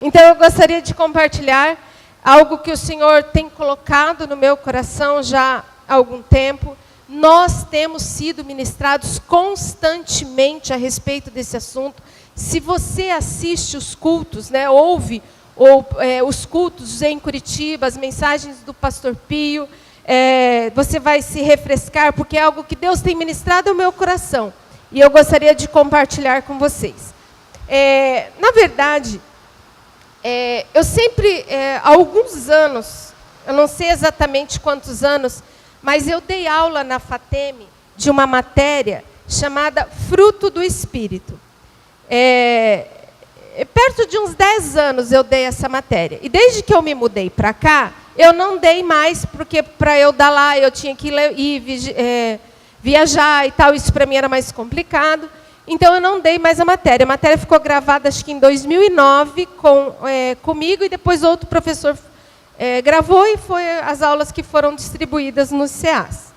Então eu gostaria de compartilhar algo que o Senhor tem colocado no meu coração já há algum tempo. Nós temos sido ministrados constantemente a respeito desse assunto. Se você assiste os cultos, ouve os cultos em Curitiba, as mensagens do pastor Pio, você vai se refrescar, porque é algo que Deus tem ministrado ao meu coração. E eu gostaria de compartilhar com vocês. Na verdade, eu sempre, há alguns anos, eu não sei exatamente quantos anos, mas eu dei aula na FATEM de uma matéria chamada Fruto do Espírito. Perto de uns 10 anos eu dei essa matéria. E desde que eu me mudei para cá, eu não dei mais, porque para eu dar lá eu tinha que ir viajar e tal, isso para mim era mais complicado. Então eu não dei mais a matéria. A matéria ficou gravada acho que em 2009 comigo, e depois outro professor gravou, e foi as aulas que foram distribuídas nos CEAs.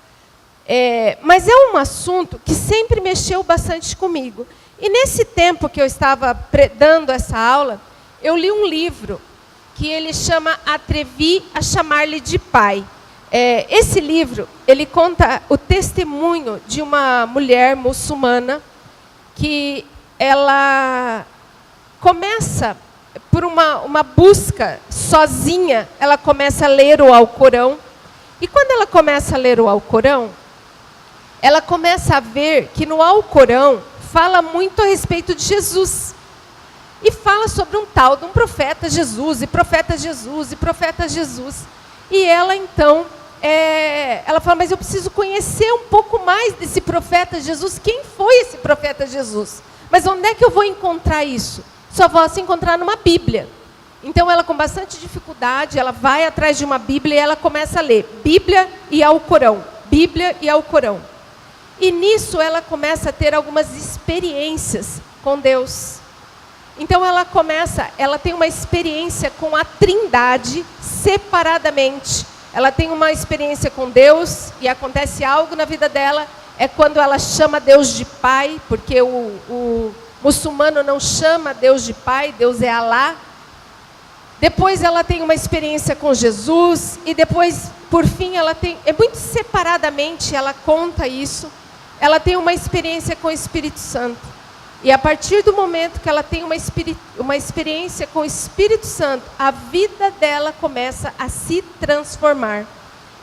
Mas é um assunto que sempre mexeu bastante comigo. E nesse tempo que eu estava dando essa aula, eu li um livro que ele chama Atrevi a Chamar-lhe de Pai. Esse livro, ele conta o testemunho de uma mulher muçulmana que ela começa por uma busca sozinha, ela começa a ler o Alcorão. E quando ela começa a ler o Alcorão, ela começa a ver que no Alcorão fala muito a respeito de Jesus. E fala sobre um tal de um profeta Jesus, e profeta Jesus, e profeta Jesus. E ela então, ela fala, mas eu preciso conhecer um pouco mais desse profeta Jesus. Quem foi esse profeta Jesus? Mas onde é que eu vou encontrar isso? Só vou se encontrar numa Bíblia. Então ela, com bastante dificuldade, ela vai atrás de uma Bíblia e ela começa a ler Bíblia e Alcorão. Bíblia e Alcorão. E nisso ela começa a ter algumas experiências com Deus. Então ela tem uma experiência com a Trindade separadamente. Ela tem uma experiência com Deus e acontece algo na vida dela. É quando ela chama Deus de Pai, porque o muçulmano não chama Deus de Pai, Deus é Alá. Depois ela tem uma experiência com Jesus, e depois, por fim, ela tem, muito separadamente, ela conta isso. Ela tem uma experiência com o Espírito Santo. E a partir do momento que ela tem uma experiência com o Espírito Santo, a vida dela começa a se transformar.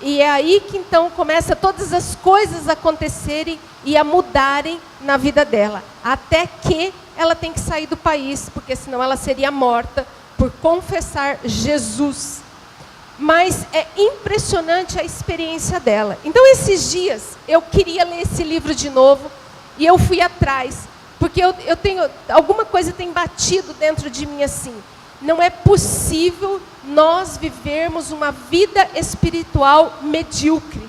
E é aí que então começa todas as coisas a acontecerem e a mudarem na vida dela. Até que ela tem que sair do país, porque senão ela seria morta por confessar Jesus. Mas é impressionante a experiência dela. Então esses dias eu queria ler esse livro de novo, e eu fui atrás. Porque eu tenho, alguma coisa tem batido dentro de mim assim. Não é possível nós vivermos uma vida espiritual medíocre.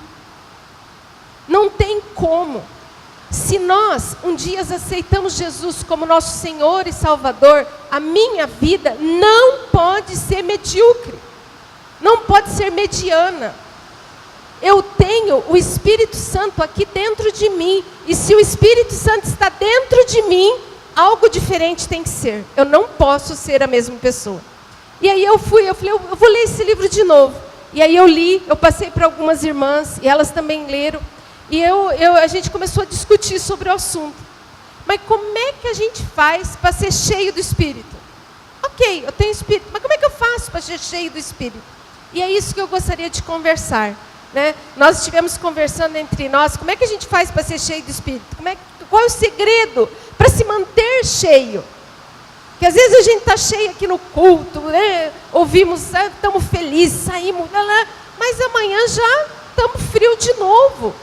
Não tem como. Se nós um dia aceitamos Jesus como nosso Senhor e Salvador, a minha vida não pode ser medíocre. Não pode ser mediana. Eu tenho o Espírito Santo aqui dentro de mim. E se o Espírito Santo está dentro de mim, algo diferente tem que ser. Eu não posso ser a mesma pessoa. E aí eu falei, eu vou ler esse livro de novo. E aí eu li, eu passei para algumas irmãs, e elas também leram. E a gente começou a discutir sobre o assunto. Mas como é que a gente faz para ser cheio do Espírito? Ok, eu tenho Espírito, mas como é que eu faço para ser cheio do Espírito? E é isso que eu gostaria de conversar. Nós estivemos conversando entre nós, como é que a gente faz para ser cheio do Espírito? Qual é o segredo para se manter cheio? Porque às vezes a gente está cheio aqui no culto, ouvimos, estamos felizes, saímos, mas amanhã já estamos frios de novo.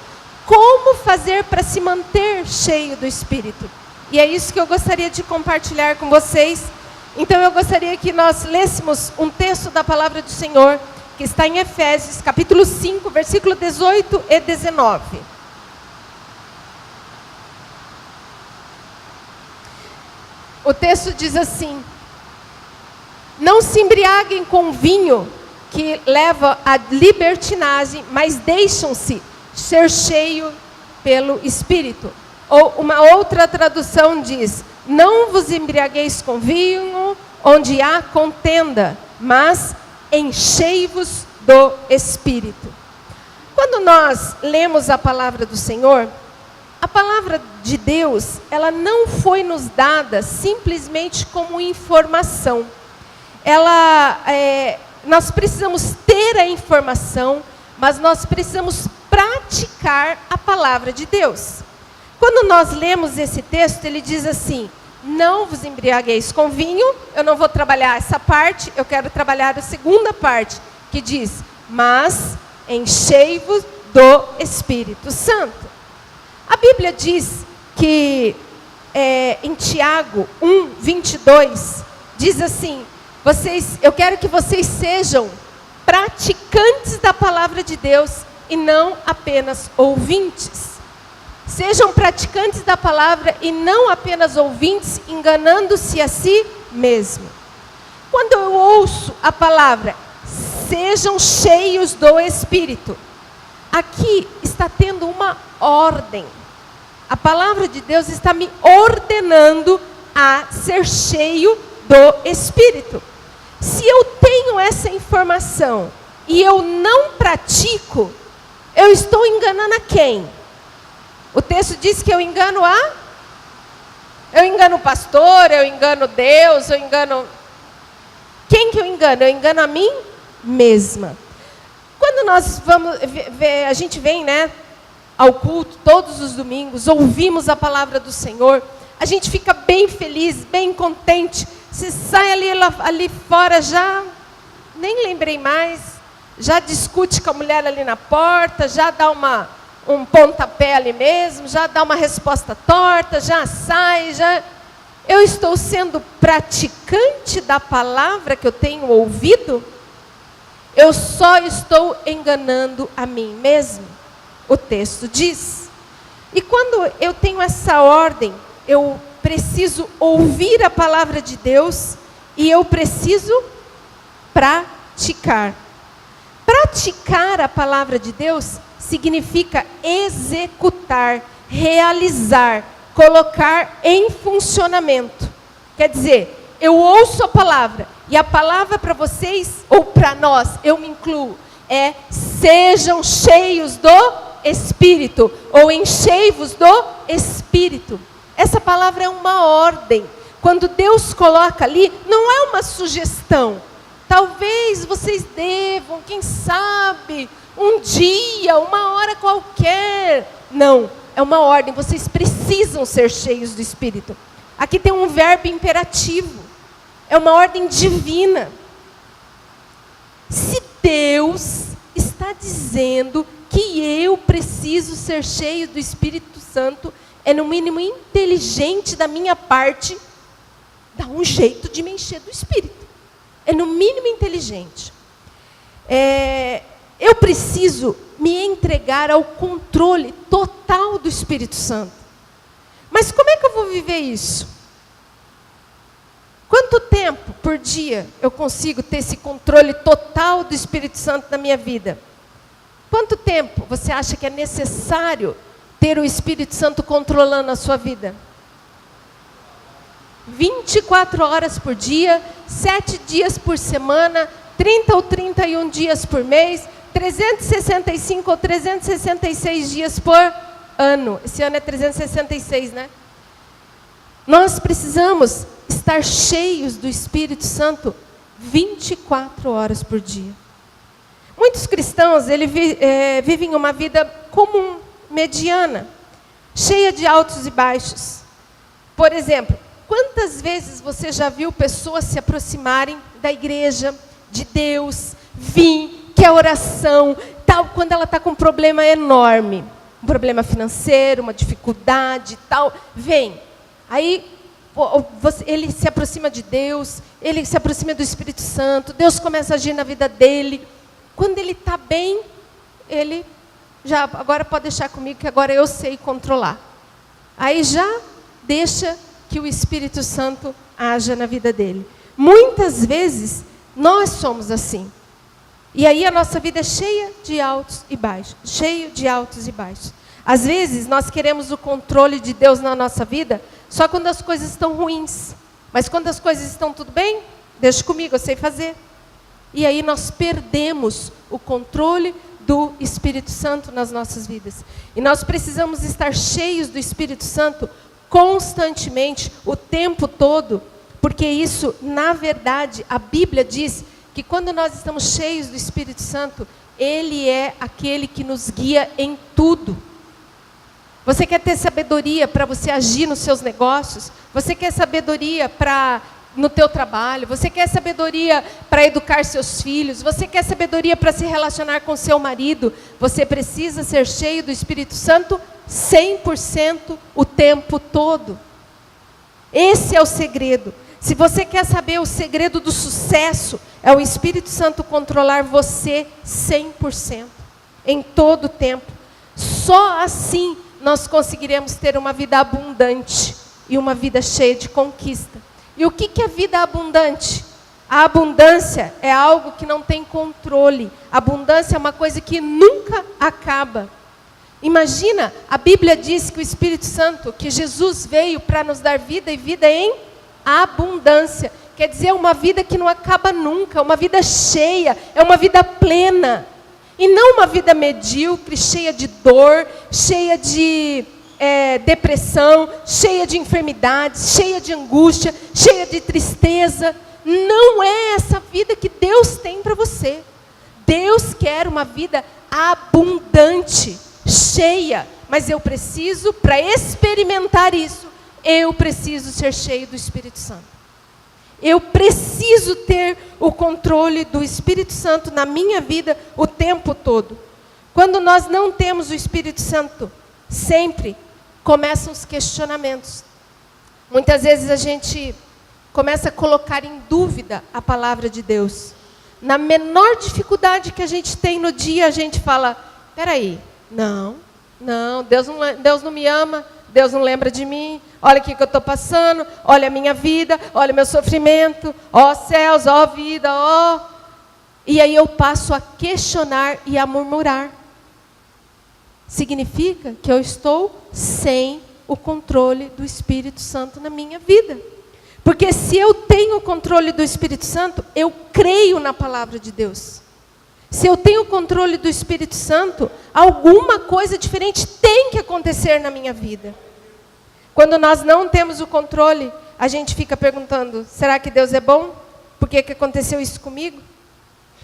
Como fazer para se manter cheio do Espírito? E é isso que eu gostaria de compartilhar com vocês. Então eu gostaria que nós lêssemos um texto da palavra do Senhor, que está em Efésios, capítulo 5, versículo 18 e 19. O texto diz assim: não se embriaguem com vinho que leva à libertinagem, mas deixam-se ser cheio pelo Espírito. Ou uma outra tradução diz: não vos embriagueis com vinho, onde há contenda, mas enchei-vos do Espírito. Quando nós lemos a palavra do Senhor, a palavra de Deus, ela não foi nos dada simplesmente como informação. Nós precisamos ter a informação, mas nós precisamos praticar a palavra de Deus. Quando nós lemos esse texto, ele diz assim: não vos embriagueis com vinho. Eu não vou trabalhar essa parte, eu quero trabalhar a segunda parte, que diz: mas enchei-vos do Espírito Santo. A Bíblia diz que em Tiago 1:22, diz assim: eu quero que vocês sejam praticantes da palavra de Deus e não apenas ouvintes. Sejam praticantes da palavra e não apenas ouvintes, enganando-se a si mesmo. Quando eu ouço a palavra, sejam cheios do Espírito, aqui está tendo uma ordem. A palavra de Deus está me ordenando a ser cheio do Espírito. Se eu tenho essa informação e eu não pratico, eu estou enganando a quem? O texto diz que eu engano o pastor, eu engano Deus, eu engano... Quem que eu engano? Eu engano a mim mesma. Quando nós vamos ver, a gente vem, ao culto todos os domingos, ouvimos a palavra do Senhor, a gente fica bem feliz, bem contente. Você sai ali fora, já nem lembrei mais, já discute com a mulher ali na porta, já dá um pontapé ali mesmo, já dá uma resposta torta, já sai, Eu estou sendo praticante da palavra que eu tenho ouvido? Eu só estou enganando a mim mesmo, o texto diz. E quando eu tenho essa ordem, eu preciso ouvir a palavra de Deus e eu preciso praticar. Praticar a palavra de Deus significa executar, realizar, colocar em funcionamento. Quer dizer, eu ouço a palavra, e a palavra para vocês, ou para nós, eu me incluo, sejam cheios do Espírito, ou enchei-vos do Espírito. Essa palavra é uma ordem. Quando Deus coloca ali, não é uma sugestão. Talvez vocês devam, quem sabe, um dia, uma hora qualquer. Não, é uma ordem. Vocês precisam ser cheios do Espírito. Aqui tem um verbo imperativo. É uma ordem divina. Se Deus está dizendo que eu preciso ser cheio do Espírito Santo, é no mínimo inteligente da minha parte dar um jeito de me encher do Espírito. É no mínimo inteligente. Eu preciso me entregar ao controle total do Espírito Santo. Mas como é que eu vou viver isso? Quanto tempo por dia eu consigo ter esse controle total do Espírito Santo na minha vida? Quanto tempo você acha que é necessário ter o Espírito Santo controlando a sua vida? 24 horas por dia, 7 dias por semana, 30 ou 31 dias por mês, 365 ou 366 dias por ano. Esse ano é 366, né? Nós precisamos estar cheios do Espírito Santo 24 horas por dia. Muitos cristãos, vivem uma vida comum, mediana, cheia de altos e baixos. Por exemplo, quantas vezes você já viu pessoas se aproximarem da igreja, de Deus, que a oração, tal, quando ela está com um problema enorme, um problema financeiro, uma dificuldade, tal, vem. Aí ele se aproxima de Deus, ele se aproxima do Espírito Santo, Deus começa a agir na vida dele. Quando ele está bem, ele já, agora pode deixar comigo que agora eu sei controlar. Aí já deixa que o Espírito Santo haja na vida dele. Muitas vezes nós somos assim. E aí a nossa vida é cheia de altos e baixos, cheio de altos e baixos. Às vezes nós queremos o controle de Deus na nossa vida só quando as coisas estão ruins. Mas quando as coisas estão tudo bem, deixa comigo, eu sei fazer. E aí nós perdemos o controle do Espírito Santo nas nossas vidas. E nós precisamos estar cheios do Espírito Santo constantemente, o tempo todo, porque isso, na verdade, a Bíblia diz que quando nós estamos cheios do Espírito Santo, Ele é aquele que nos guia em tudo. Você quer ter sabedoria para você agir nos seus negócios? Você quer sabedoria no teu trabalho? Você quer sabedoria para educar seus filhos? Você quer sabedoria para se relacionar com seu marido? Você precisa ser cheio do Espírito Santo 100% o tempo todo. Esse é o segredo. Se você quer saber o segredo do sucesso, é o Espírito Santo controlar você 100%, em todo o tempo. Só assim nós conseguiremos ter uma vida abundante e uma vida cheia de conquista. E o que é vida abundante? A abundância é algo que não tem controle. A abundância é uma coisa que nunca acaba. Imagina, a Bíblia diz que o Espírito Santo, que Jesus veio para nos dar vida e vida em abundância. Quer dizer, uma vida que não acaba nunca, uma vida cheia, é uma vida plena. E não uma vida medíocre, cheia de dor, cheia de depressão, cheia de enfermidades, cheia de angústia, cheia de tristeza. Não é essa vida que Deus tem para você. Deus quer uma vida abundante, cheia. Mas eu preciso, para experimentar isso, eu preciso ser cheio do Espírito Santo. Eu preciso ter o controle do Espírito Santo na minha vida o tempo todo. Quando nós não temos o Espírito Santo, sempre começam os questionamentos. Muitas vezes a gente começa a colocar em dúvida a palavra de Deus. Na menor dificuldade que a gente tem no dia, a gente fala, peraí, não, Deus não me ama, Deus não lembra de mim, olha o que eu estou passando, olha a minha vida, olha o meu sofrimento, ó céus, ó vida, ó. E aí eu passo a questionar e a murmurar. Significa que eu estou sem o controle do Espírito Santo na minha vida. Porque se eu tenho o controle do Espírito Santo, eu creio na palavra de Deus. Se eu tenho o controle do Espírito Santo, alguma coisa diferente tem que acontecer na minha vida. Quando nós não temos o controle, a gente fica perguntando, será que Deus é bom? Por que aconteceu isso comigo?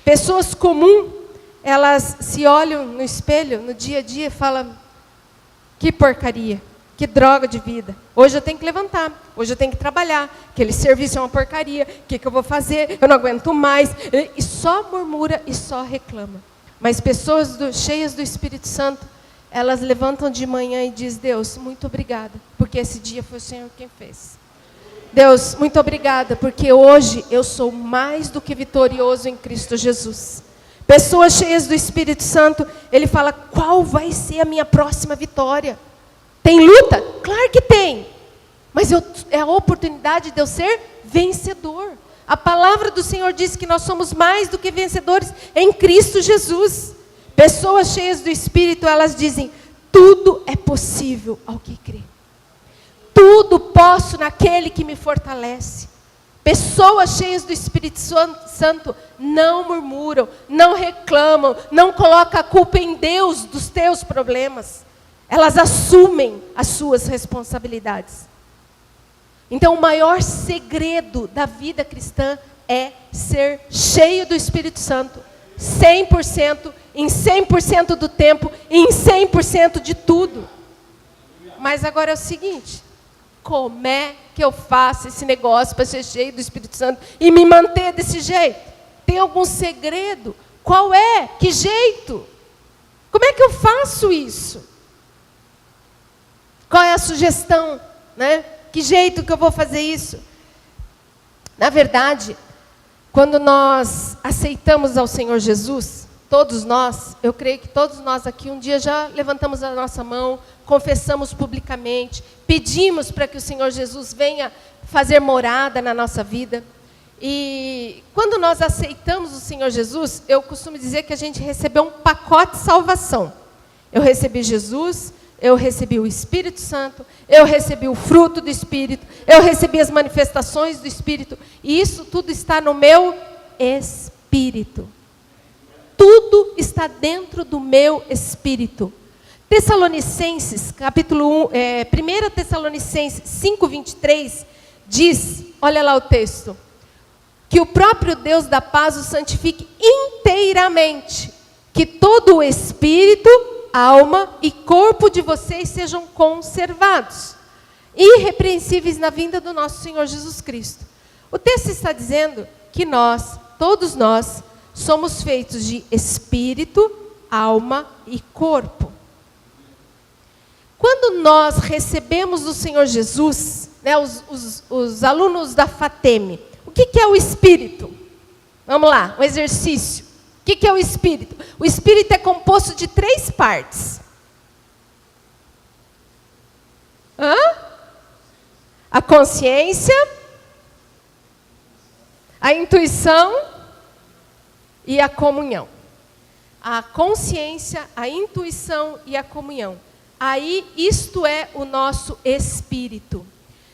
Pessoas comuns, elas se olham no espelho, no dia a dia, e falam, que porcaria, que droga de vida. Hoje eu tenho que levantar, hoje eu tenho que trabalhar, aquele serviço é uma porcaria, o que eu vou fazer? Eu não aguento mais. E só murmura e só reclama. Mas pessoas cheias do Espírito Santo, elas levantam de manhã e dizem, Deus, muito obrigada, porque esse dia foi o Senhor quem fez. Deus, muito obrigada, porque hoje eu sou mais do que vitorioso em Cristo Jesus. Pessoas cheias do Espírito Santo, ele fala, qual vai ser a minha próxima vitória? Tem luta? Claro que tem. Mas é a oportunidade de eu ser vencedor. A palavra do Senhor diz que nós somos mais do que vencedores em Cristo Jesus. Pessoas cheias do Espírito, elas dizem, tudo é possível ao que crê. Tudo posso naquele que me fortalece. Pessoas cheias do Espírito Santo não murmuram, não reclamam, não colocam a culpa em Deus dos teus problemas. Elas assumem as suas responsabilidades. Então, o maior segredo da vida cristã é ser cheio do Espírito Santo. 100%, em 100% do tempo, e em 100% de tudo. Mas agora é o seguinte, como é que eu faço esse negócio para ser cheio do Espírito Santo e me manter desse jeito? Tem algum segredo? Qual é? Que jeito? Como é que eu faço isso? Qual é a sugestão, né? Que jeito que eu vou fazer isso? Na verdade, quando nós aceitamos ao Senhor Jesus, todos nós, eu creio que todos nós aqui um dia já levantamos a nossa mão, confessamos publicamente, pedimos para que o Senhor Jesus venha fazer morada na nossa vida. E quando nós aceitamos o Senhor Jesus, eu costumo dizer que a gente recebeu um pacote de salvação. Eu recebi Jesus, eu recebi o Espírito Santo, eu recebi o fruto do Espírito, eu recebi as manifestações do Espírito, e isso tudo está no meu espírito. Tudo está dentro do meu espírito. Tessalonicenses, capítulo 1, 1 Tessalonicenses 5:23, diz, olha lá o texto, que o próprio Deus da paz o santifique inteiramente, que todo o espírito, alma e corpo de vocês sejam conservados, irrepreensíveis na vinda do nosso Senhor Jesus Cristo. O texto está dizendo que nós, todos nós, somos feitos de espírito, alma e corpo. Quando nós recebemos o Senhor Jesus, né, os alunos da FATEM, o que é o espírito? Vamos lá, um exercício. O que é o espírito? O espírito é composto de 3 partes. A consciência, a intuição e a comunhão. A consciência, a intuição e a comunhão. Aí, isto é o nosso espírito.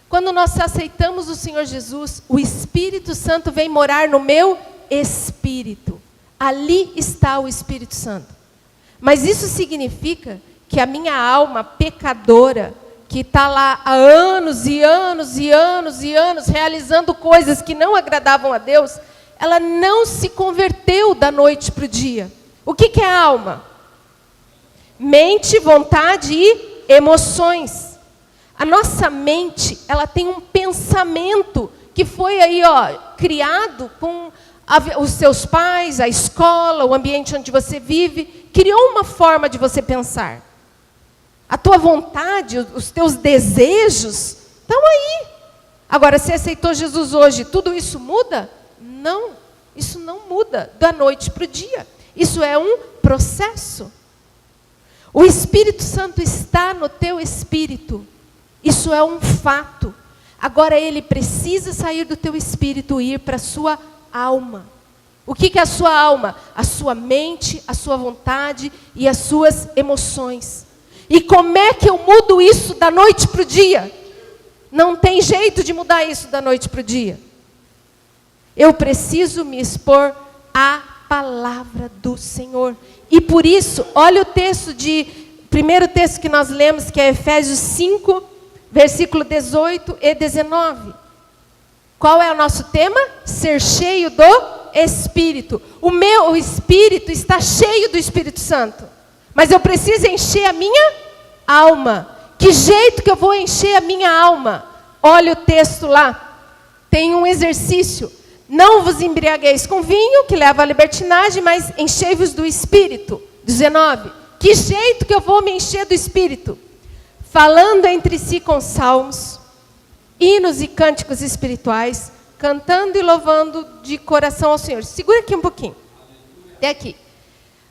Quando nós aceitamos o Senhor Jesus, o Espírito Santo vem morar no meu espírito. Ali está o Espírito Santo. Mas isso significa que a minha alma pecadora, que está lá há anos e anos e anos e anos, realizando coisas que não agradavam a Deus, ela não se converteu da noite para o dia. O que é a alma? Mente, vontade e emoções. A nossa mente, ela tem um pensamento que foi aí, criado com os seus pais, a escola, o ambiente onde você vive, criou uma forma de você pensar. A tua vontade, os teus desejos, estão aí. Agora, se aceitou Jesus hoje, tudo isso muda? Não, isso não muda da noite para o dia. Isso é um processo. O Espírito Santo está no teu espírito. Isso é um fato. Agora ele precisa sair do teu espírito e ir para a sua alma. O que é a sua alma? A sua mente, a sua vontade e as suas emoções. E como é que eu mudo isso da noite para o dia? Não tem jeito de mudar isso da noite para o dia. Eu preciso me expor à palavra do Senhor. E por isso, olha o texto primeiro texto que nós lemos, que é Efésios 5, versículo 18 e 19. Qual é o nosso tema? Ser cheio do Espírito. O meu espírito está cheio do Espírito Santo. Mas eu preciso encher a minha alma. Que jeito que eu vou encher a minha alma? Olha o texto lá. Tem um exercício. Não vos embriagueis com vinho, que leva à libertinagem, mas enchei-vos do Espírito. 19. Que jeito que eu vou me encher do Espírito? Falando entre si com salmos, hinos e cânticos espirituais, cantando e louvando de coração ao Senhor. Segura aqui um pouquinho. Até aqui.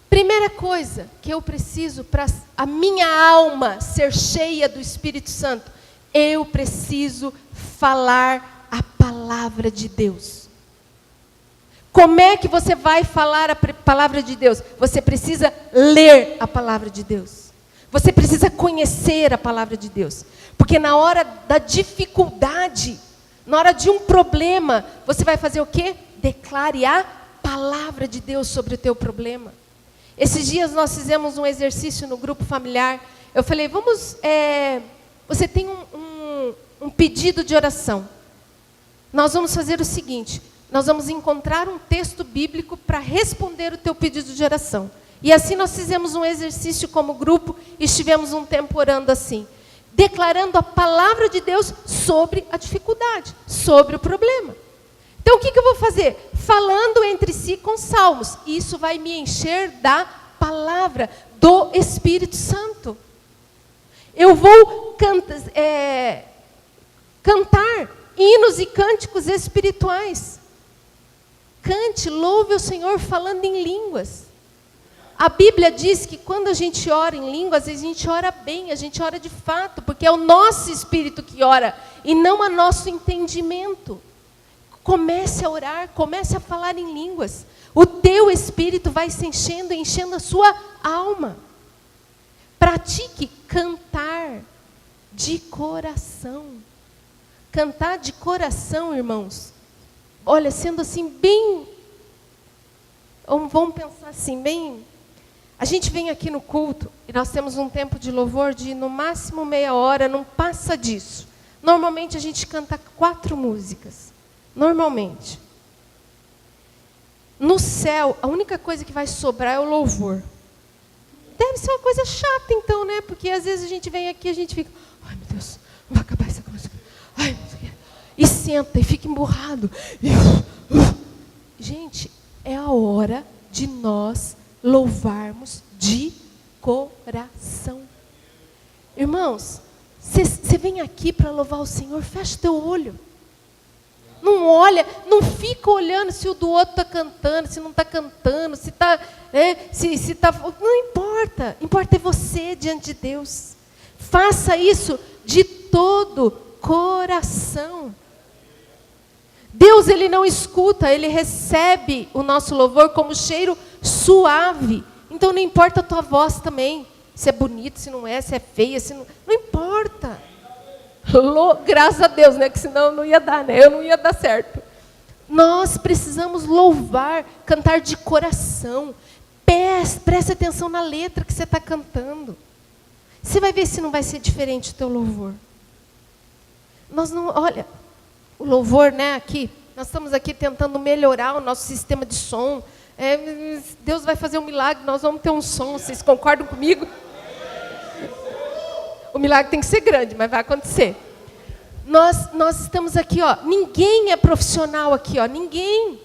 Primeira coisa que eu preciso para a minha alma ser cheia do Espírito Santo, eu preciso falar a palavra de Deus. Como é que você vai falar a palavra de Deus? Você precisa ler a palavra de Deus. Você precisa conhecer a palavra de Deus. Porque na hora da dificuldade, na hora de um problema, você vai fazer o quê? Declare a palavra de Deus sobre o teu problema. Esses dias nós fizemos um exercício no grupo familiar. Eu falei, você tem um pedido de oração. Nós vamos fazer o seguinte, nós vamos encontrar um texto bíblico para responder o teu pedido de oração. E assim nós fizemos um exercício como grupo e estivemos um tempo orando assim, declarando a palavra de Deus sobre a dificuldade, sobre o problema. Então o que eu vou fazer? Falando entre si com salmos. Isso vai me encher da palavra do Espírito Santo. Eu vou cantar hinos e cânticos espirituais. Cante, louve o Senhor falando em línguas. A Bíblia diz que quando a gente ora em línguas, a gente ora bem, a gente ora de fato, porque é o nosso espírito que ora, e não o nosso entendimento. Comece a orar, comece a falar em línguas. O teu espírito vai se enchendo a sua alma. Para pratique cantar de coração. Cantar de coração, irmãos. Olha, sendo assim bem... Vamos pensar assim, bem... A gente vem aqui no culto e nós temos um tempo de louvor de no máximo meia hora, não passa disso. Normalmente a gente canta 4 músicas. Normalmente. No céu, a única coisa que vai sobrar é o louvor. Deve ser uma coisa chata então, né? Porque às vezes a gente vem aqui e a gente fica... Ai, meu Deus, não vai acabar essa música. Ai, não sei o quê. E senta e fica emburrado. Gente, é a hora de nós louvarmos de coração. Irmãos, você vem aqui para louvar o Senhor, fecha teu olho. Não olha, não fica olhando se o do outro está cantando, se não está cantando, se está... se tá, não importa. Importa é você diante de Deus. Faça isso de todo coração. Deus, Ele não escuta, Ele recebe o nosso louvor como cheiro suave. Então não importa a tua voz também. Se é bonito, se não é, se é feia, se não... Não importa. Graças a Deus, né? Que senão não ia dar, né? Eu não ia dar certo. Nós precisamos louvar, cantar de coração. Preste atenção na letra que você está cantando. Você vai ver se não vai ser diferente o teu louvor. Olha, o louvor, né, aqui, nós estamos aqui tentando melhorar o nosso sistema de som. Deus vai fazer um milagre, nós vamos ter um som, vocês concordam comigo? O milagre tem que ser grande, mas vai acontecer. Nós estamos aqui, ó, ninguém é profissional aqui, ó, ninguém.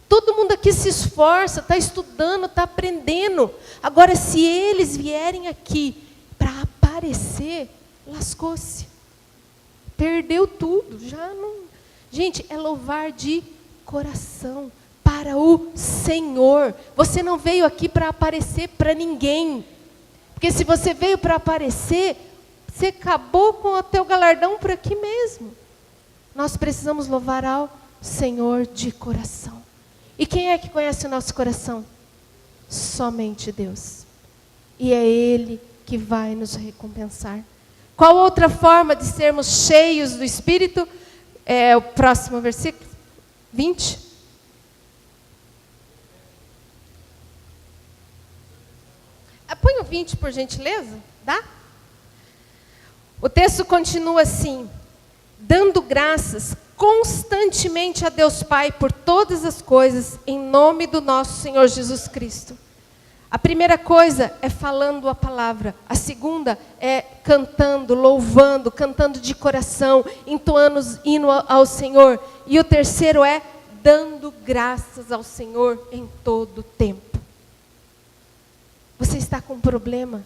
Todo mundo aqui se esforça, está estudando, está aprendendo. Agora, se eles vierem aqui para aparecer, lascou-se. Perdeu tudo, já não... Gente, é louvar de coração para o Senhor. Você não veio aqui para aparecer para ninguém. Porque se você veio para aparecer, você acabou com o teu galardão por aqui mesmo. Nós precisamos louvar ao Senhor de coração. E quem é que conhece o nosso coração? Somente Deus. E é Ele que vai nos recompensar. Qual outra forma de sermos cheios do Espírito? É o próximo versículo, 20. Põe o 20, por gentileza, dá? O texto continua assim: dando graças constantemente a Deus Pai por todas as coisas, em nome do nosso Senhor Jesus Cristo. A primeira coisa é falando a palavra. A segunda é cantando, louvando, cantando de coração, entoando hino ao Senhor. E o terceiro é dando graças ao Senhor em todo o tempo. Você está com um problema?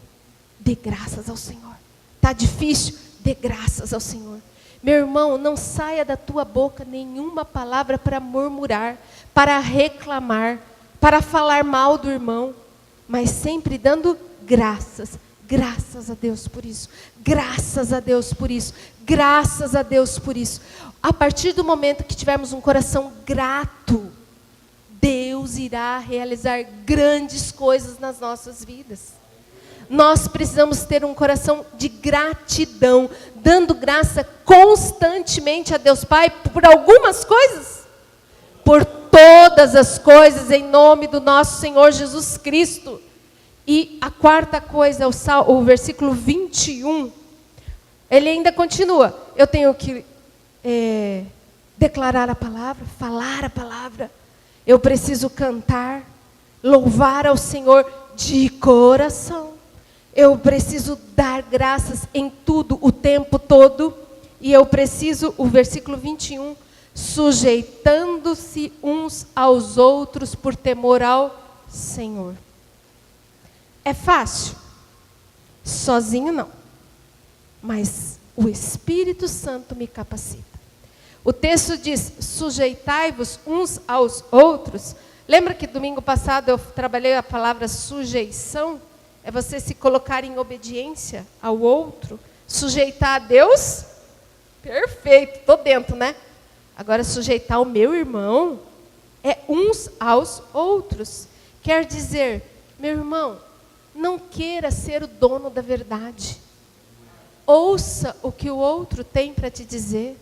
Dê graças ao Senhor. Está difícil? Dê graças ao Senhor. Meu irmão, não saia da tua boca nenhuma palavra para murmurar, para reclamar, para falar mal do irmão. Mas sempre dando graças. Graças a Deus por isso. Graças a Deus por isso. Graças a Deus por isso. A partir do momento que tivermos um coração grato, Deus irá realizar grandes coisas nas nossas vidas. Nós precisamos ter um coração de gratidão, dando graça constantemente a Deus Pai por algumas coisas, por todas as coisas, em nome do nosso Senhor Jesus Cristo. E a quarta coisa, o versículo 21, ele ainda continua. Eu tenho que declarar a palavra, falar a palavra. Eu preciso cantar, louvar ao Senhor de coração. Eu preciso dar graças em tudo, o tempo todo. E eu preciso, o versículo 21, sujeitando-se uns aos outros por temor ao Senhor. É fácil? Sozinho não. Mas o Espírito Santo me capacita. O texto diz, sujeitai-vos uns aos outros. Lembra que domingo passado eu trabalhei a palavra sujeição? É você se colocar em obediência ao outro. Sujeitar a Deus? Perfeito, estou dentro, né? Agora, sujeitar o meu irmão é uns aos outros. Quer dizer, meu irmão, Não queira ser o dono da verdade. Ouça o que o outro tem para te dizer.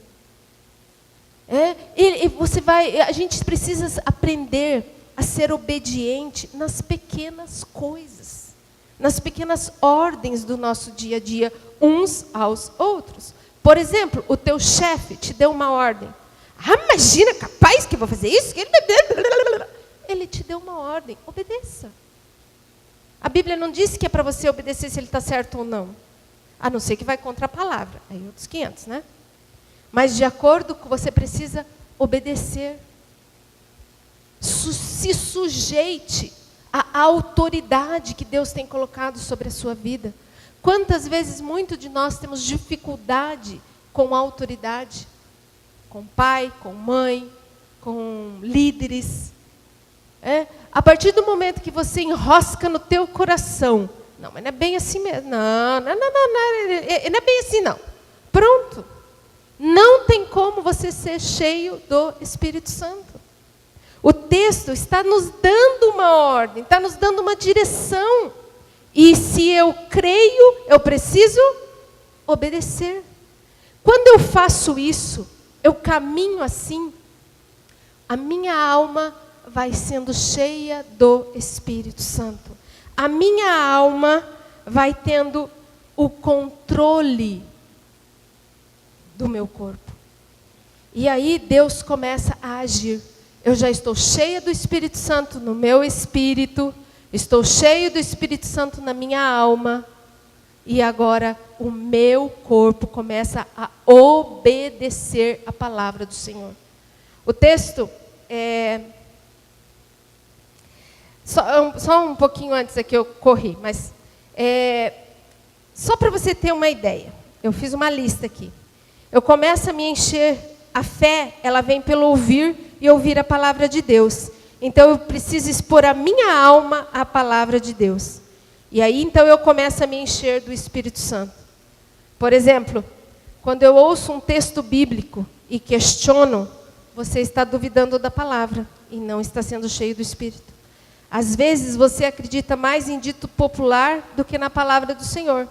A gente precisa aprender a ser obediente nas pequenas coisas, nas pequenas ordens do nosso dia a dia, uns aos outros. Por exemplo, o teu chefe te deu uma ordem. Imagina, capaz que eu vou fazer isso? Ele te deu uma ordem, obedeça. A Bíblia não diz que é para você obedecer se ele está certo ou não. A não ser que vai contra a palavra. Aí outros 500, né? Mas de acordo com você precisa obedecer. Se sujeite à autoridade que Deus tem colocado sobre a sua vida. Quantas vezes muito de nós temos dificuldade com a autoridade? Com pai, com mãe, com líderes. A partir do momento que você enrosca no teu coração, não, mas não é bem assim mesmo, não é bem assim não. Pronto. Não tem como você ser cheio do Espírito Santo. O texto está nos dando uma ordem, está nos dando uma direção. E se eu creio, eu preciso obedecer. Quando eu faço isso, eu caminho assim, a minha alma vai sendo cheia do Espírito Santo. A minha alma vai tendo o controle do meu corpo. E aí Deus começa a agir. Eu já estou cheia do Espírito Santo no meu espírito, estou cheio do Espírito Santo na minha alma, e agora o meu corpo começa a obedecer a palavra do Senhor. O texto só um pouquinho antes aqui eu corri, mas só para você ter uma ideia, eu fiz uma lista aqui. Eu começo a me encher, a fé, ela vem pelo ouvir e ouvir a palavra de Deus. Então eu preciso expor a minha alma à palavra de Deus. E aí então eu começo a me encher do Espírito Santo. Por exemplo, quando eu ouço um texto bíblico e questiono, você está duvidando da palavra e não está sendo cheio do Espírito. Às vezes você acredita mais em dito popular do que na palavra do Senhor.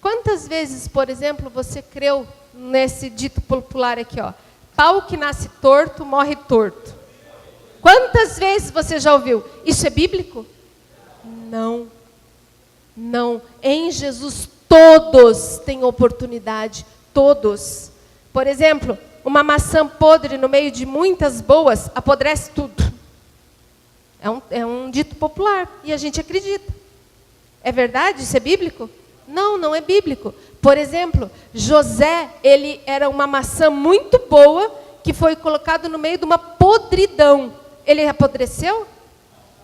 Quantas vezes, por exemplo, você creu nesse dito popular aqui, ó? Pau que nasce torto, morre torto. Quantas vezes você já ouviu? Isso é bíblico? Não. Não. Em Jesus todos têm oportunidade. Todos. Por exemplo, uma maçã podre no meio de muitas boas apodrece tudo. É um dito popular e a gente acredita. É verdade? Isso é bíblico? Não, não é bíblico. Por exemplo, José, ele era uma maçã muito boa que foi colocado no meio de uma podridão. Ele apodreceu?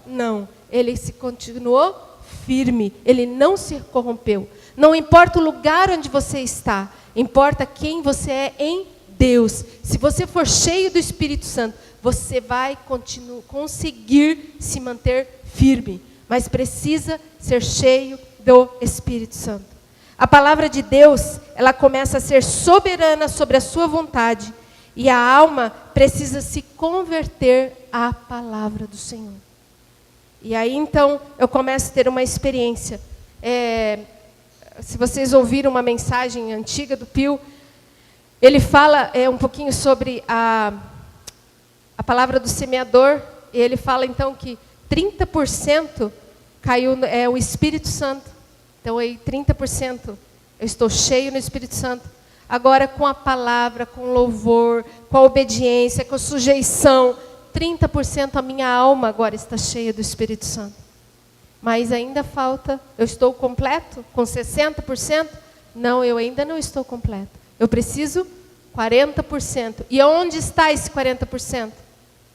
Não. Ele se continuou firme. Ele não se corrompeu. Não importa o lugar onde você está, importa quem você é em Deus. Se você for cheio do Espírito Santo, você vai conseguir se manter firme. Mas precisa ser cheio do Espírito Santo. A palavra de Deus, ela começa a ser soberana sobre a sua vontade. E a alma precisa se converter à palavra do Senhor. E aí então eu começo a ter uma experiência. Se vocês ouviram uma mensagem antiga do Pio, ele fala um pouquinho sobre a palavra do semeador. E ele fala então que 30% caiu o Espírito Santo. Então aí 30% eu estou cheio no Espírito Santo. Agora com a palavra, com louvor, com a obediência, com a sujeição, 30% a minha alma agora está cheia do Espírito Santo. Mas ainda falta, eu estou completo com 60%? Não, eu ainda não estou completo. Eu preciso 40%. E onde está esse 40%?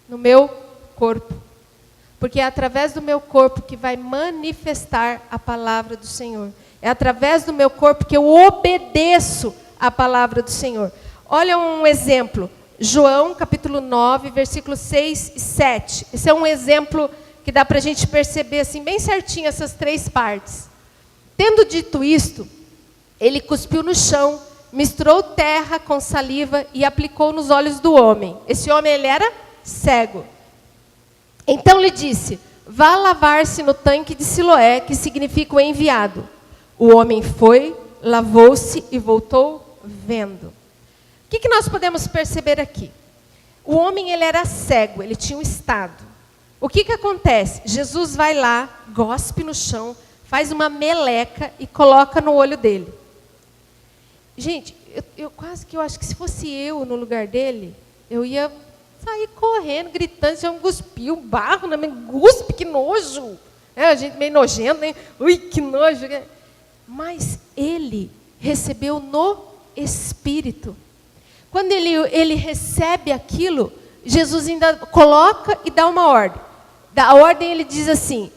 No meu corpo. Porque é através do meu corpo que vai manifestar a palavra do Senhor. É através do meu corpo que eu obedeço a palavra do Senhor. Olha um exemplo. João, capítulo 9, versículos 6 e 7. Esse é um exemplo que dá para a gente perceber assim, bem certinho essas três partes. Tendo dito isto, ele cuspiu no chão, misturou terra com saliva e aplicou nos olhos do homem. Esse homem, ele era cego. Então lhe disse: vá lavar-se no tanque de Siloé, que significa o enviado. O homem foi, lavou-se e voltou vendo. O que nós podemos perceber aqui? O homem, ele era cego, ele tinha um estado. O que acontece? Jesus vai lá, gospe no chão, faz uma meleca e coloca no olho dele. Gente, eu quase que eu acho que se fosse eu no lugar dele, eu ia sair correndo, gritando, se eu cuspir o barro, né? Guspe, que nojo. É, a gente meio nojento, né? Ui, que nojo. Mas ele recebeu no Espírito. Quando ele recebe aquilo, Jesus ainda coloca e dá uma ordem. Da ordem ele diz assim,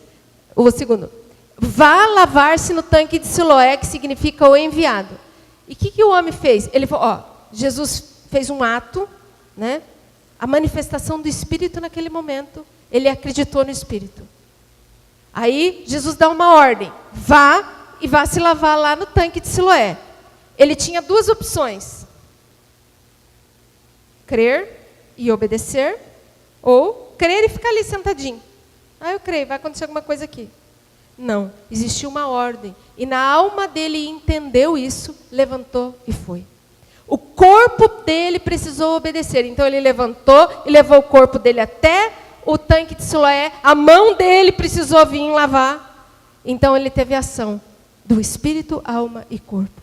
o segundo, vá lavar-se no tanque de Siloé, que significa o enviado. E o que o homem fez? Ele falou, Jesus fez um ato, né? A manifestação do Espírito naquele momento, ele acreditou no Espírito. Aí Jesus dá uma ordem, vá se lavar lá no tanque de Siloé. Ele tinha duas opções. Crer e obedecer, ou crer e ficar ali sentadinho. Eu creio, vai acontecer alguma coisa aqui. Não, existiu uma ordem. E na alma dele entendeu isso, levantou e foi. O corpo dele precisou obedecer. Então ele levantou e levou o corpo dele até o tanque de Siloé. A mão dele precisou vir lavar. Então ele teve ação do espírito, alma e corpo.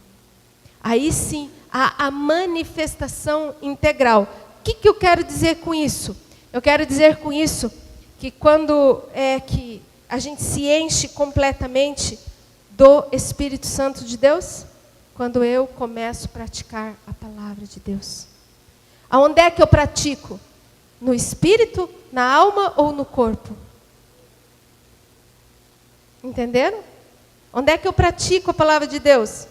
Aí sim, a manifestação integral. O que eu quero dizer com isso? Eu quero dizer com isso que quando que a gente se enche completamente do Espírito Santo de Deus, quando eu começo a praticar a palavra de Deus. Aonde é que eu pratico? No espírito, na alma ou no corpo? Entenderam? Onde é que eu pratico a palavra de Deus?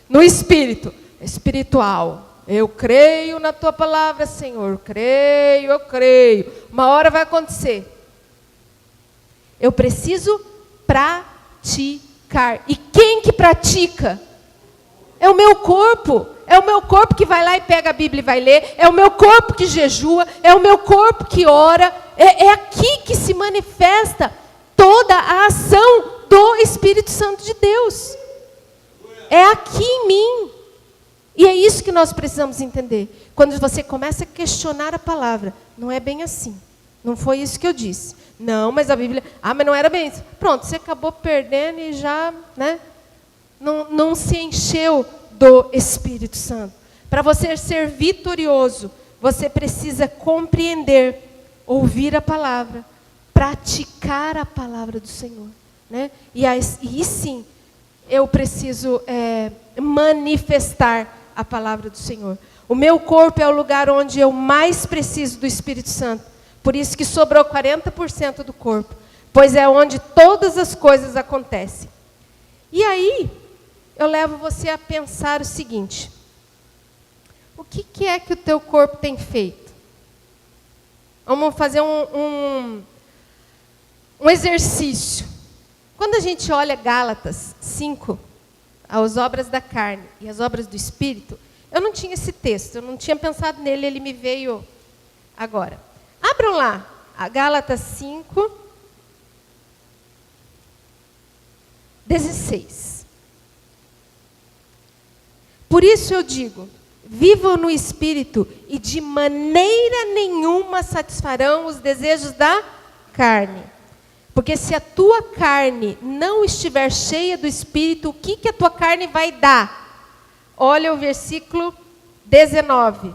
No espírito, espiritual. Eu creio na tua palavra, Senhor. Eu creio. Uma hora vai acontecer. Eu preciso praticar. E quem que pratica? É o meu corpo. É o meu corpo que vai lá e pega a Bíblia e vai ler. É o meu corpo que jejua. É o meu corpo que ora. É aqui que se manifesta toda a ação do Espírito Santo de Deus. É aqui em mim. E é isso que nós precisamos entender. Quando você começa a questionar a palavra, não é bem assim. Não foi isso que eu disse. Não, mas a Bíblia... mas não era bem isso. Pronto, você acabou perdendo e já, né? Não se encheu do Espírito Santo. Para você ser vitorioso, você precisa compreender, ouvir a palavra, praticar a palavra do Senhor, né? E sim, eu preciso manifestar a palavra do Senhor. O meu corpo é o lugar onde eu mais preciso do Espírito Santo. Por isso que sobrou 40% do corpo, pois é onde todas as coisas acontecem. E aí, eu levo você a pensar o seguinte: o que é que o teu corpo tem feito? Vamos fazer um exercício. Quando a gente olha Gálatas 5, as obras da carne e as obras do Espírito, eu não tinha esse texto, eu não tinha pensado nele, ele me veio agora. Abram lá, a Gálatas 5, 16. Por isso eu digo, vivam no Espírito e de maneira nenhuma satisfarão os desejos da carne. Porque se a tua carne não estiver cheia do Espírito, o que a tua carne vai dar? Olha o versículo 19.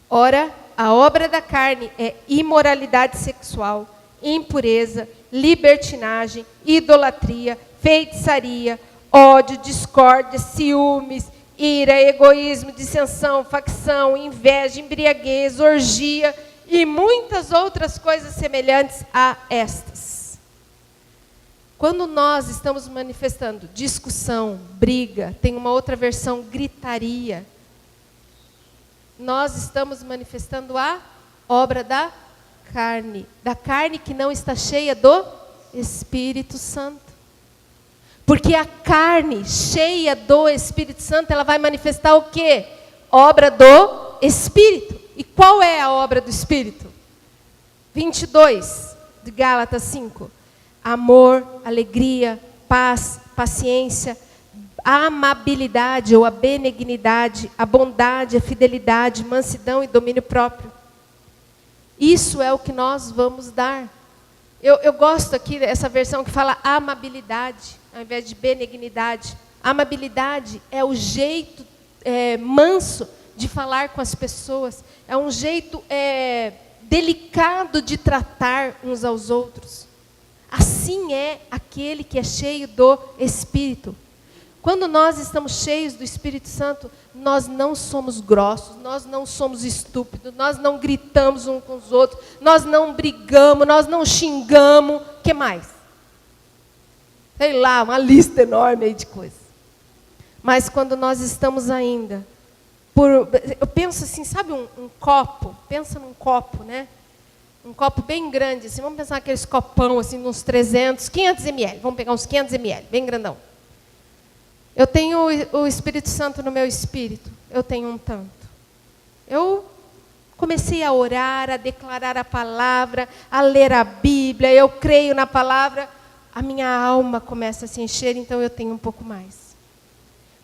Ora, a obra da carne é imoralidade sexual, impureza, libertinagem, idolatria, feitiçaria, ódio, discórdia, ciúmes, ira, egoísmo, dissensão, facção, inveja, embriaguez, orgia e muitas outras coisas semelhantes a estas. Quando nós estamos manifestando discussão, briga, tem uma outra versão, gritaria, nós estamos manifestando a obra da carne que não está cheia do Espírito Santo. Porque a carne cheia do Espírito Santo, ela vai manifestar o quê? Obra do Espírito. E qual é a obra do Espírito? 22. de Gálatas 5. Amor, alegria, paz, paciência, a amabilidade ou a benignidade, a bondade, a fidelidade, mansidão e domínio próprio. Isso é o que nós vamos dar. Eu gosto aqui dessa versão que fala amabilidade, ao invés de benignidade. Amabilidade é o jeito manso de falar com as pessoas. É um jeito delicado de tratar uns aos outros. Assim é aquele que é cheio do Espírito. Quando nós estamos cheios do Espírito Santo, nós não somos grossos, nós não somos estúpidos, nós não gritamos uns com os outros, nós não brigamos, nós não xingamos. O que mais? Sei lá, uma lista enorme aí de coisas. Mas quando nós estamos ainda, eu penso assim, sabe um copo? Pensa num copo, né? Um copo bem grande, assim, vamos pensar naqueles copão, assim, uns 300, 500 ml. Vamos pegar uns 500 ml, bem grandão. Eu tenho o Espírito Santo no meu espírito. Eu tenho um tanto. Eu comecei a orar, a declarar a palavra, a ler a Bíblia. Eu creio na palavra. A minha alma começa a se encher, então eu tenho um pouco mais.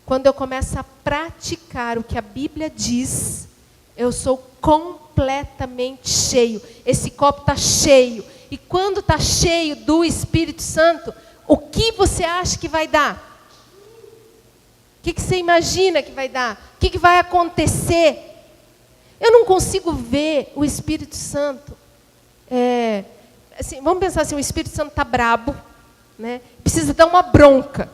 Quando eu começo a praticar o que a Bíblia diz, eu sou completamente cheio. Esse copo está cheio. E quando está cheio do Espírito Santo, o que você acha que vai dar? O que você imagina que vai dar? O que vai acontecer? Eu não consigo ver o Espírito Santo. Assim, vamos pensar assim, o Espírito Santo está brabo, né? Precisa dar uma bronca.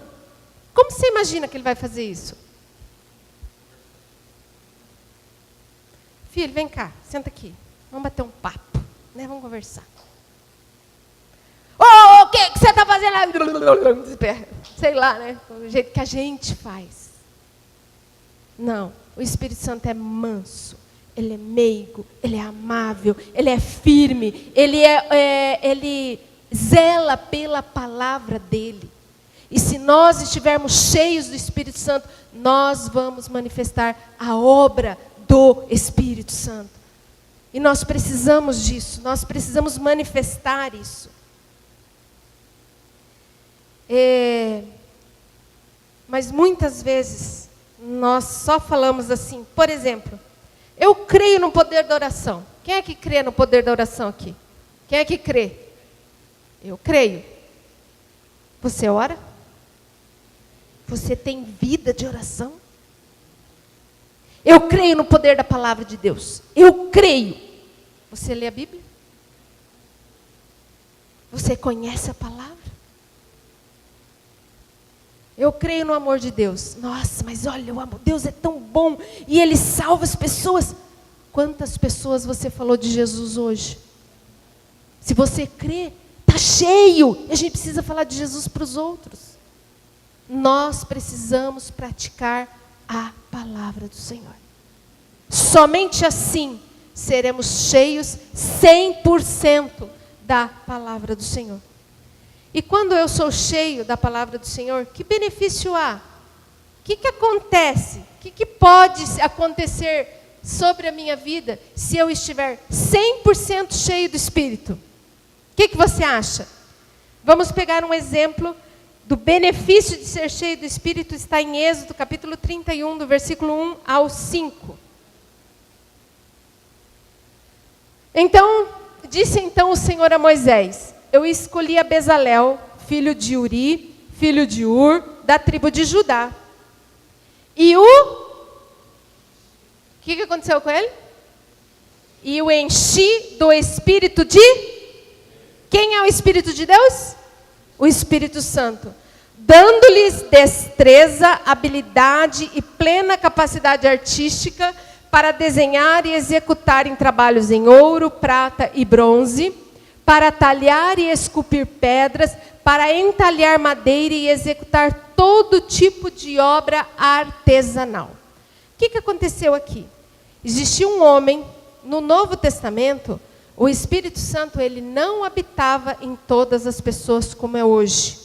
Como você imagina que ele vai fazer isso? Filho, vem cá, senta aqui. Vamos bater um papo, né? Vamos conversar. O que você está fazendo? Sei lá, né? Do jeito que a gente faz. Não, o Espírito Santo é manso, ele é meigo, ele é amável, ele é firme, ele zela pela palavra dele. E se nós estivermos cheios do Espírito Santo, nós vamos manifestar a obra do Espírito Santo. E nós precisamos disso, nós precisamos manifestar isso. Mas muitas vezes nós só falamos assim. Por exemplo, eu creio no poder da oração. Quem é que crê no poder da oração aqui? Quem é que crê? Eu creio. Você ora? Você tem vida de oração? Eu creio no poder da palavra de Deus. Eu creio. Você lê a Bíblia? Você conhece a palavra? Eu creio no amor de Deus. Nossa, mas olha, o amor, Deus é tão bom e Ele salva as pessoas. Quantas pessoas você falou de Jesus hoje? Se você crê, está cheio. E a gente precisa falar de Jesus para os outros. Nós precisamos praticar a palavra do Senhor. Somente assim seremos cheios 100% da palavra do Senhor. E quando eu sou cheio da palavra do Senhor, que benefício há? O que acontece? O que pode acontecer sobre a minha vida se eu estiver 100% cheio do Espírito? O que você acha? Vamos pegar um exemplo do benefício de ser cheio do Espírito. Está em Êxodo, capítulo 31, do versículo 1 ao 5. Disse então o Senhor a Moisés: eu escolhi a Bezalel, filho de Uri, filho de Ur, da tribo de Judá. E o que aconteceu com ele? E o enchi do Espírito de... Quem é o Espírito de Deus? O Espírito Santo. Dando-lhes destreza, habilidade e plena capacidade artística para desenhar e executar em trabalhos em ouro, prata e bronze, para talhar e esculpir pedras, para entalhar madeira e executar todo tipo de obra artesanal. O que aconteceu aqui? Existia um homem, no Novo Testamento, o Espírito Santo, ele não habitava em todas as pessoas como é hoje.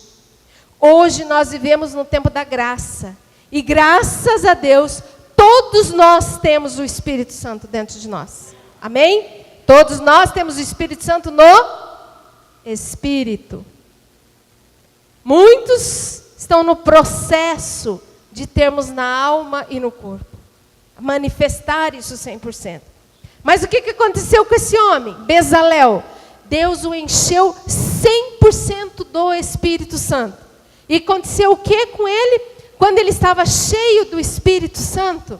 Hoje nós vivemos no tempo da graça. E graças a Deus, todos nós temos o Espírito Santo dentro de nós. Amém? Todos nós temos o Espírito Santo Espírito. Muitos estão no processo de termos na alma e no corpo. Manifestar isso 100%. Mas o que aconteceu com esse homem? Bezalel. Deus o encheu 100% do Espírito Santo. E aconteceu o que com ele? Quando ele estava cheio do Espírito Santo.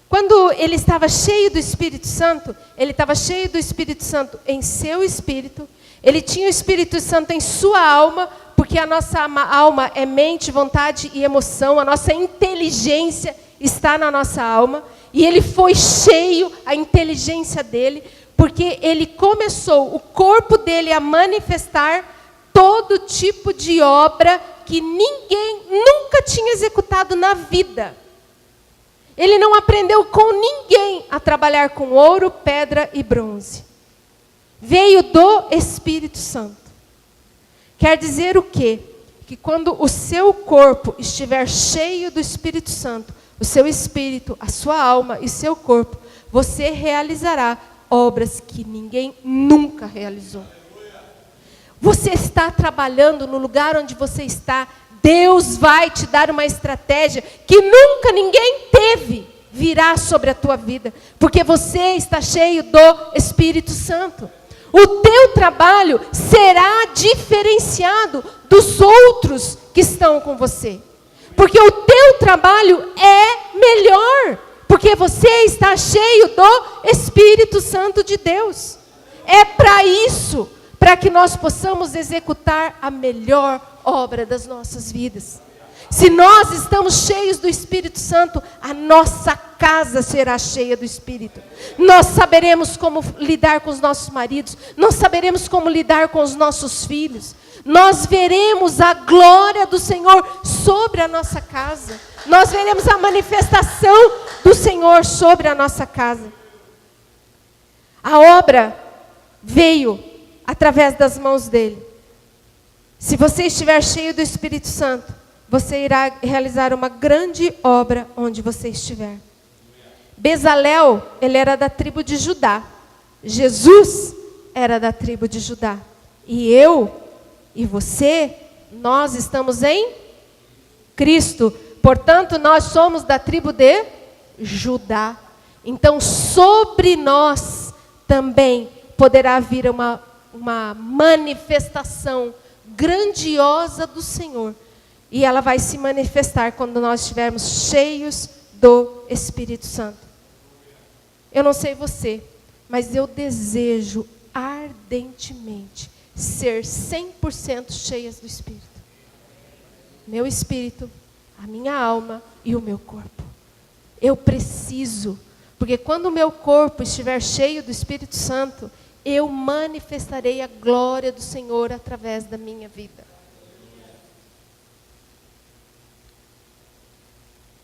Quando ele estava cheio do Espírito Santo, ele estava cheio do Espírito Santo em seu espírito. Ele tinha o Espírito Santo em sua alma, porque a nossa alma é mente, vontade e emoção. A nossa inteligência está na nossa alma. E ele foi cheio, a inteligência dele, porque ele começou, o corpo dele, a manifestar todo tipo de obra que ninguém nunca tinha executado na vida. Ele não aprendeu com ninguém a trabalhar com ouro, pedra e bronze. Veio do Espírito Santo. Quer dizer o quê? Que quando o seu corpo estiver cheio do Espírito Santo, o seu espírito, a sua alma e seu corpo, você realizará obras que ninguém nunca realizou. Você está trabalhando no lugar onde você está. Deus vai te dar uma estratégia que nunca ninguém teve, virá sobre a tua vida, porque você está cheio do Espírito Santo. O teu trabalho será diferenciado dos outros que estão com você. Porque o teu trabalho é melhor, porque você está cheio do Espírito Santo de Deus. É para isso, para que nós possamos executar a melhor obra das nossas vidas. Se nós estamos cheios do Espírito Santo, a nossa casa será cheia do Espírito. Nós saberemos como lidar com os nossos maridos, nós saberemos como lidar com os nossos filhos. Nós veremos a glória do Senhor sobre a nossa casa. Nós veremos a manifestação do Senhor sobre a nossa casa. A obra veio através das mãos dele. Se você estiver cheio do Espírito Santo, você irá realizar uma grande obra onde você estiver. Bezalel, ele era da tribo de Judá. Jesus era da tribo de Judá. E eu e você, nós estamos em Cristo. Portanto, nós somos da tribo de Judá. Então, sobre nós também poderá vir uma manifestação grandiosa do Senhor. E ela vai se manifestar quando nós estivermos cheios do Espírito Santo. Eu não sei você, mas eu desejo ardentemente ser 100% cheias do Espírito. Meu espírito, a minha alma e o meu corpo. Eu preciso, porque quando o meu corpo estiver cheio do Espírito Santo, eu manifestarei a glória do Senhor através da minha vida.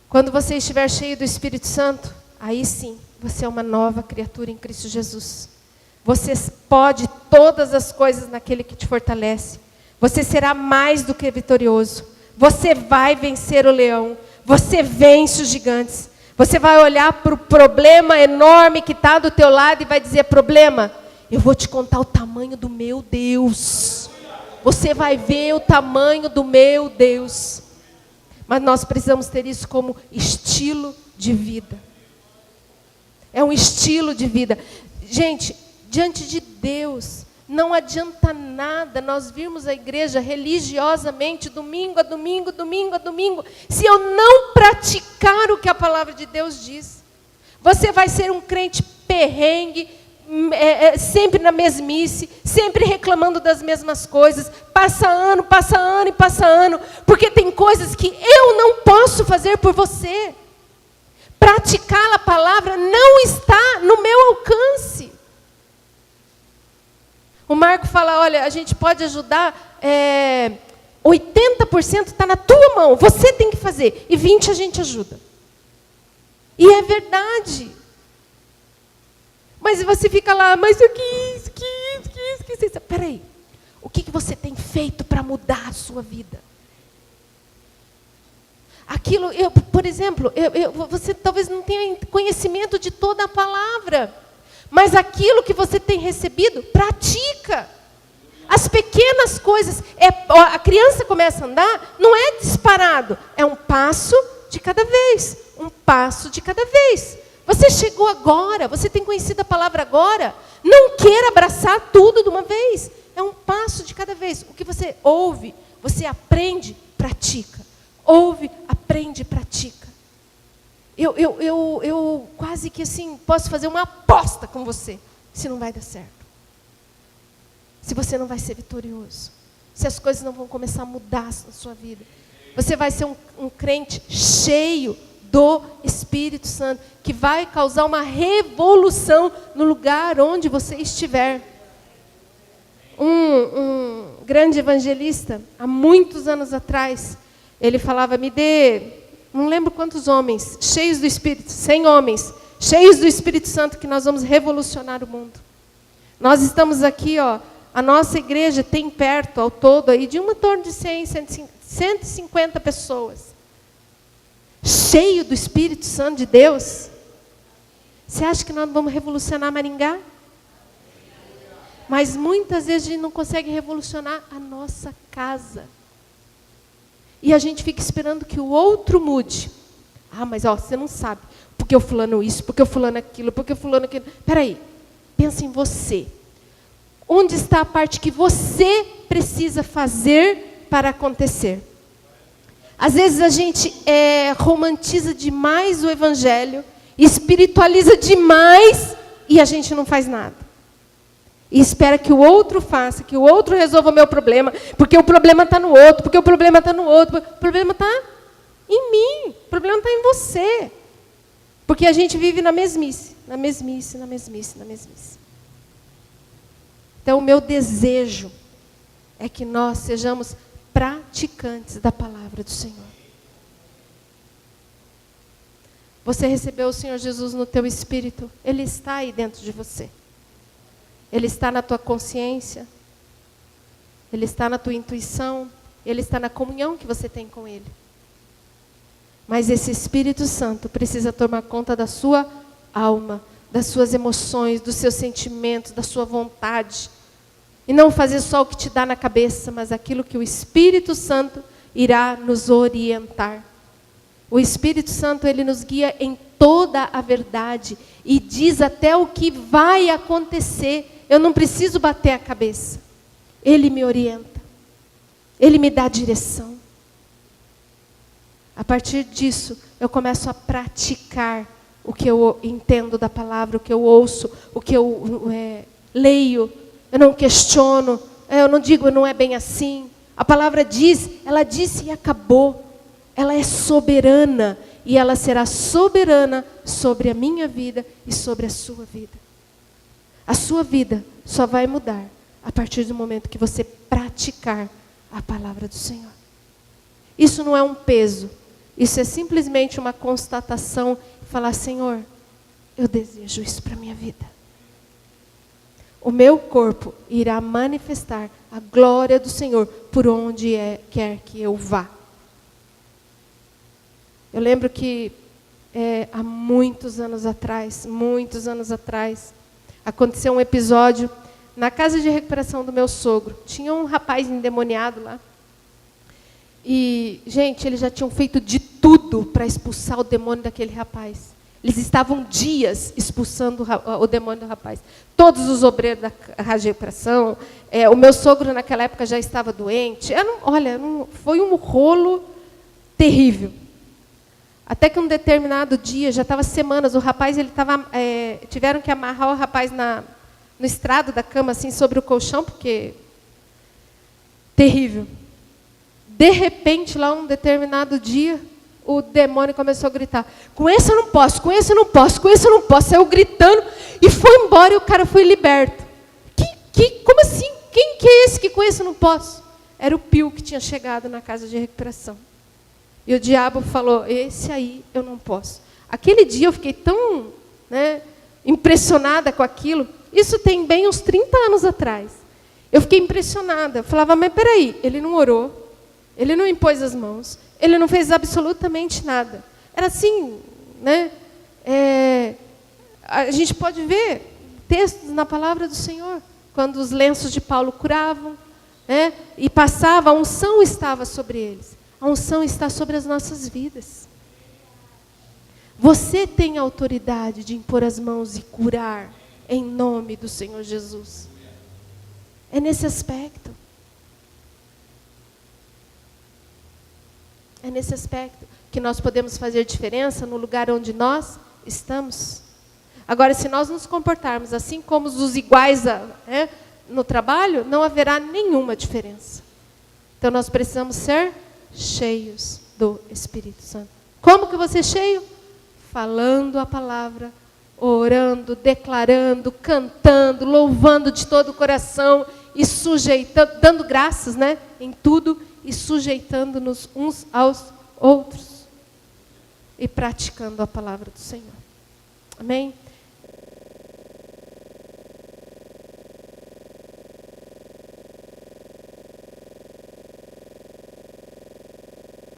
Quando você estiver cheio do Espírito Santo, aí sim, você é uma nova criatura em Cristo Jesus. Você pode todas as coisas naquele que te fortalece. Você será mais do que vitorioso. Você vai vencer o leão. Você vence os gigantes. Você vai olhar para o problema enorme que está do teu lado e vai dizer: problema, eu vou te contar o tamanho do meu Deus. Você vai ver o tamanho do meu Deus. Mas nós precisamos ter isso como estilo de vida. É um estilo de vida. Gente, diante de Deus, não adianta nada nós virmos à igreja religiosamente, domingo a domingo, domingo a domingo, se eu não praticar o que a palavra de Deus diz. Você vai ser um crente perrengue, sempre na mesmice, sempre reclamando das mesmas coisas, passa ano e passa ano, porque tem coisas que eu não posso fazer por você. Praticar a palavra não está no meu alcance. O Marco fala: olha, a gente pode ajudar, 80% está na tua mão, você tem que fazer, e 20% a gente ajuda. E é verdade. Mas você fica lá: mas eu quis. Peraí, o que você tem feito para mudar a sua vida? Aquilo, por exemplo, você talvez não tenha conhecimento de toda a palavra. Mas aquilo que você tem recebido, pratica. As pequenas coisas, a criança começa a andar, não é disparado, é um passo de cada vez, um passo de cada vez. Você chegou agora, você tem conhecido a palavra agora, não queira abraçar tudo de uma vez, é um passo de cada vez. O que você ouve, você aprende, pratica. Ouve, aprende, pratica. Eu quase que assim, posso fazer uma aposta com você, se não vai dar certo. Se você não vai ser vitorioso. Se as coisas não vão começar a mudar na sua vida. Você vai ser um crente cheio do Espírito Santo, que vai causar uma revolução no lugar onde você estiver. Um grande evangelista, há muitos anos atrás, ele falava, me dê, não lembro quantos homens, cheios do Espírito, 100 homens, cheios do Espírito Santo, que nós vamos revolucionar o mundo. Nós estamos aqui, a nossa igreja tem perto, ao todo, aí, de uma torno de 100, 150 pessoas. Cheio do Espírito Santo de Deus. Você acha que nós vamos revolucionar Maringá? Mas muitas vezes a gente não consegue revolucionar a nossa casa. E a gente fica esperando que o outro mude. Ah, mas você não sabe. Porque o fulano isso, porque o fulano aquilo, porque o fulano aquilo. Espera aí, pensa em você. Onde está a parte que você precisa fazer para acontecer? Às vezes a gente romantiza demais o Evangelho, espiritualiza demais e a gente não faz nada. E espera que o outro faça, que o outro resolva o meu problema, porque o problema está no outro, porque o problema está no outro. O problema está em mim, o problema está em você. Porque a gente vive na mesmice, na mesmice, na mesmice, na mesmice. Então, o meu desejo é que nós sejamos praticantes da palavra do Senhor. Você recebeu o Senhor Jesus no teu espírito, Ele está aí dentro de você. Ele está na tua consciência, Ele está na tua intuição, Ele está na comunhão que você tem com Ele. Mas esse Espírito Santo precisa tomar conta da sua alma, das suas emoções, dos seus sentimentos, da sua vontade. E não fazer só o que te dá na cabeça, mas aquilo que o Espírito Santo irá nos orientar. O Espírito Santo, ele nos guia em toda a verdade e diz até o que vai acontecer. Eu não preciso bater a cabeça. Ele me orienta. Ele me dá direção. A partir disso, eu começo a praticar o que eu entendo da palavra, o que eu ouço, o que eu leio. Eu não questiono, eu não digo, não é bem assim. A palavra diz, ela disse e acabou. Ela é soberana e ela será soberana sobre a minha vida e sobre a sua vida. A sua vida só vai mudar a partir do momento que você praticar a palavra do Senhor. Isso não é um peso, isso é simplesmente uma constatação, falar, Senhor, eu desejo isso para a minha vida. O meu corpo irá manifestar a glória do Senhor por onde quer que eu vá. Eu lembro que há muitos anos atrás, aconteceu um episódio na casa de recuperação do meu sogro. Tinha um rapaz endemoniado lá. E, gente, eles já tinham feito de tudo para expulsar o demônio daquele rapaz. Eles estavam dias expulsando o demônio do rapaz. Todos os obreiros da recuperação. O meu sogro, naquela época, já estava doente. Foi um rolo terrível. Até que um determinado dia, já estava semanas, o rapaz, tiveram que amarrar o rapaz no estrado da cama, assim, sobre o colchão, porque... terrível. De repente, lá um determinado dia, o demônio começou a gritar, com esse eu não posso, com esse eu não posso, com esse eu não posso. Saiu gritando e foi embora e o cara foi liberto. Como assim? Quem que é esse que com esse eu não posso? Era o Pio que tinha chegado na casa de recuperação. E o diabo falou, esse aí eu não posso. Aquele dia eu fiquei tão impressionada com aquilo. Isso tem bem uns 30 anos atrás. Eu fiquei impressionada. Eu falava, mas peraí, ele não orou, ele não impôs as mãos, ele não fez absolutamente nada. Era assim, a gente pode ver textos na palavra do Senhor. Quando os lenços de Paulo curavam, né, e passava, a unção estava sobre eles. A unção está sobre as nossas vidas. Você tem a autoridade de impor as mãos e curar em nome do Senhor Jesus. É nesse aspecto. É nesse aspecto que nós podemos fazer diferença no lugar onde nós estamos. Agora, se nós nos comportarmos assim como os iguais no trabalho, não haverá nenhuma diferença. Então, nós precisamos ser cheios do Espírito Santo. Como que você é cheio? Falando a palavra, orando, declarando, cantando, louvando de todo o coração e sujeitando, dando graças, né, em tudo e sujeitando-nos uns aos outros e praticando a palavra do Senhor. Amém?